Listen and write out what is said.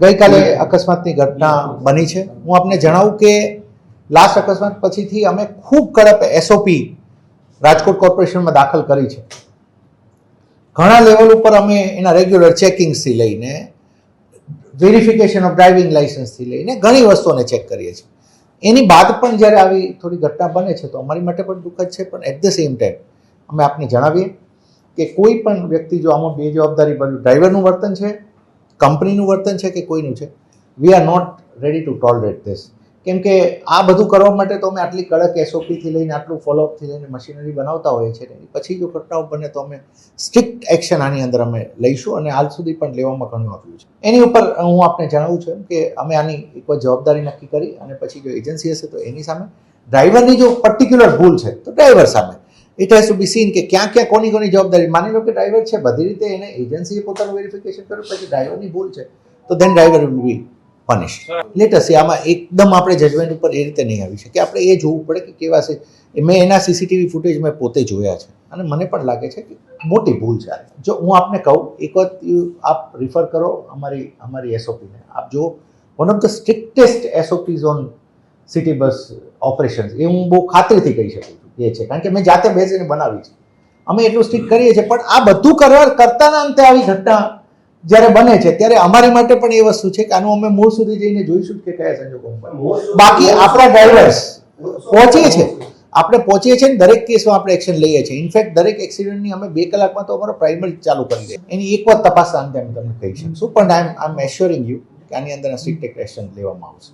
ગઈકાલે અકસ્માતની ઘટના બની છે. હું આપને જણાવું કે લાસ્ટ અકસ્માત પછીથી અમે ખૂબ કડક એસઓપી રાજકોટ કોર્પોરેશનમાં દાખલ કરી છે. ઘણા લેવલ ઉપર અમે એના રેગ્યુલર ચેકિંગ્સથી લઈને વેરિફિકેશન ઓફ ડ્રાઇવિંગ લાઇસન્સથી લઈને ઘણી વસ્તુઓને ચેક કરીએ છીએ. એની બાદ પણ જ્યારે આવી થોડી ઘટના બને છે તો અમારી માટે પણ દુઃખદ છે, પણ એટ ધ સેમ ટાઈમ અમે આપને જણાવીએ કે કોઈ પણ વ્યક્તિ જો આમાં બે જવાબદારી ડ્રાઈવરનું વર્તન છે, કંપનીનું વર્તન છે કે કોઈનું છે, we are not ready to tolerate this. કેમ કે આ બધું કરવા માટે તો અમે આટલી કડક એસઓપીથી લઈને આટલું ફોલોઅપથી લઈને મશીનરી બનાવતા હોઈએ છીએ. પછી જો ઘટનાઓ બને તો અમે સ્ટ્રિક્ટ એક્શન આની અંદર અમે લઈશું અને હાલ સુધી પણ લેવામાં ઘણું આવ્યું છે. એની ઉપર હું આપને જણાવું છું કે અમે આની એક જવાબદારી નક્કી કરી અને પછી જો એજન્સી હશે તો એની સામે, ડ્રાઈવરની જો પર્ટિક્યુલર ભૂલ છે તો ડ્રાઈવર સામે it has to be seen કે ક્યાં ક્યાં કોની જવાબદારી. માની લો કે ડ્રાઈવર છે, બધી રીતે એને એજન્સીએ પોતાનું વેરિફિકેશન કર્યું, પછી ડ્રાઈવરની ભૂલ છે તો then driver will be punish. Latest આમાં એકદમ આપણે જજમેન્ટ ઉપર એ રીતે નહીં આવી શકે. આપણે એ જોવું પડે કે કેવા છે. મેં એના સીસીટીવી ફૂટેજ મેં પોતે જોયા છે અને મને પણ લાગે છે કે મોટી ભૂલ છે. જો હું આપને કહું, એક વખત આપ રિફર કરો અમારી એસઓપીને, આપ જો one of the strictest SOPs on city bus operations, એ હું બહુ ખાતરીથી કહી શકું છું એ છે, કારણ કે મેં જાતે બેસીને બનાવી છે. અમે એટલું સ્ટ્રિક્ટ કરીએ છીએ, પણ આ બધું કરતાના અંતે આવી ઘટના જ્યારે બને છે ત્યારે અમારી માટે પણ એ વસ્તુ છે કે આનું અમે મૂળ સુધી જઈને જોઈશું કે કયા સંજોગોમાં. બાકી આપણા ડ્રાઈવર્સ પહોંચીએ છીએ ને દરેક કેસમાં આપણે એક્શન લઈએ છીએ. ઇનફેક્ટ દરેક એક્સિડન્ટની અમે 2 કલાકમાં તો અમારો પ્રાઇમરી ચાલુ કરી દઈએ. એની એક વાર તપાસના અંતે અમે તમને કહી શકીશું, પણ આઈ એમ એશ્યોરિંગ યુ કે આની અંદર સ્ટ્રિક્ટ એક્શન લેવામાં આવશે.